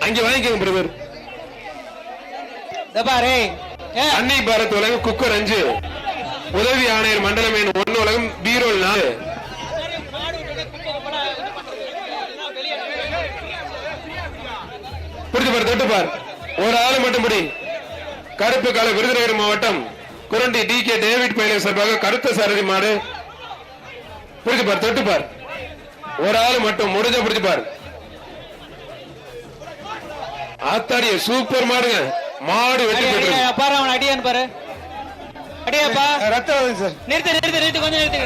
அங்க வாங்கிக்கோங்க பிரதர். அன்னை பாரத் உலகம் குக்கர் 5, உதவி ஆணையர் மண்டலம் எண் 1 உலகம் பீரோல் 4. புரிஞ்சு பாரு, தொட்டு பார். ஒரு ஆளு மட்டும் படி. கருப்பு கால விருதுநகர் மாவட்டம் குரண்டி DK டேவிட் பைலர் சார்பாக கருத்த சாரதி மாடு. புரிஞ்சு பார், தொட்டு பார். ஒரு ஆளு மட்டும் முடிஞ்ச புரிஞ்சு பார். ஆத்தாடிய சூப்பர் மாடுங்க. மாடு வெட்டி பாரு, அவன் அடியான்னு பாரு. அடியாப்பா ரத்தம் சார். நிறுத்து கொஞ்சம் நிறுத்து.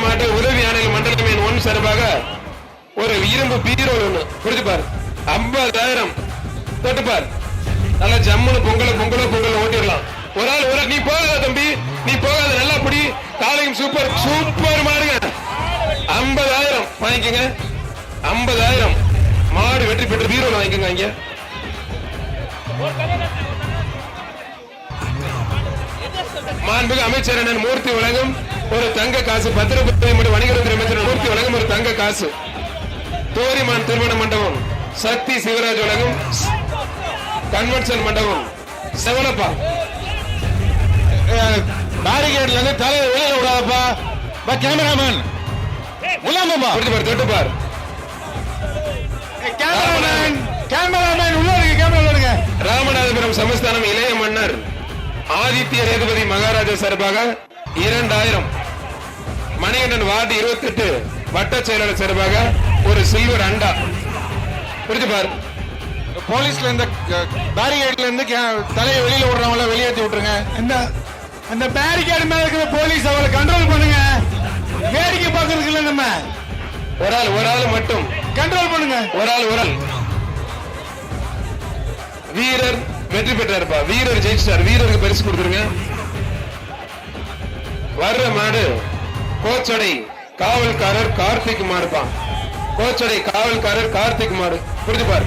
மாட்டு உதவி ஆணையர் மண்டலம் எண் 1 சார்பாக ஒரு இரும்பு பீரோ ஒண்ணு. புரிஞ்சு பார். 50,000 தொட்டு பார். நல்ல ஜம்முன்னு பொங்கல ஓட்டிடலாம். ஒரு ஆள் நீ போகாத தம்பி, நீ போகாத. நல்லா பிடி. காலையும் சூப்பர் மாடுங்க. 50,000 வாங்கிக்கங்க. 50,000 மாடு வெற்றி பெற்று பீரோ வாங்கிக்கோங்க. இங்க மாண்புமிகு அமைச்சர் அண்ணன் மூர்த்தி வழங்கும் ஒரு தங்க காசு. பத்திரப்பதிவு மற்றும் வணிகத்துறை அமைச்சர் மூர்த்தி வழங்கும் ஒரு தங்க காசு. தோரிமான் திருமண மண்டபம் சக்தி சிவராஜ் வழங்கும் கன்வென்ஷன் மண்டபம் செவனப்பா. பேரிகேட்ல இருந்து தலையை வெளியில விடாதப்பா. கேமராமேன் உள்ளாமப்பா. புரிஞ்சு பாரு, தொட்டு பார். கேமராமேன் உள்ள இருக்கு. கேமரா வருங்க. ராமநாதபுரம் சமஸ்தானம் இளைய மன்னர் ஆதித்ய ரேதுபதி மகாராஜா சார்பாக 2,000. மணிகண்டன் வார்டு 28 வட்ட செயலாளர் சார்பாக ஒரு சில்வர் அண்டா. புரிஞ்சு பார். போலீஸ்ல இருந்து பேரிகேட்ல இருந்து தலையை வெளியில விடுறவங்கள வெளியேற்றி விட்டுருங்க. அந்த பேரிகேட் மேல இருக்கிற போலீஸ் அவளை கண்ட்ரோல் பண்ணுங்க. வேடிக்கை பார்க்கறதுக்கு இல்ல. நம்ம ஒரு ஆள் மட்டும் கண்ட்ரோல் பண்ணுங்க. ஒரு ஆள் வீரர் வெற்றி பெற்றாருப்பா. வீரர் ஜெயிச்சிட்டார். வீரருக்கு பரிசு கொடுத்துருங்க. வர்ற மாடு கோச்சடை காவல்காரர் கார்த்திக் மாடுப்பா. கோச்சடை காவல்காரர் கார்த்திக் மாடு. புரிஞ்சு பாரு.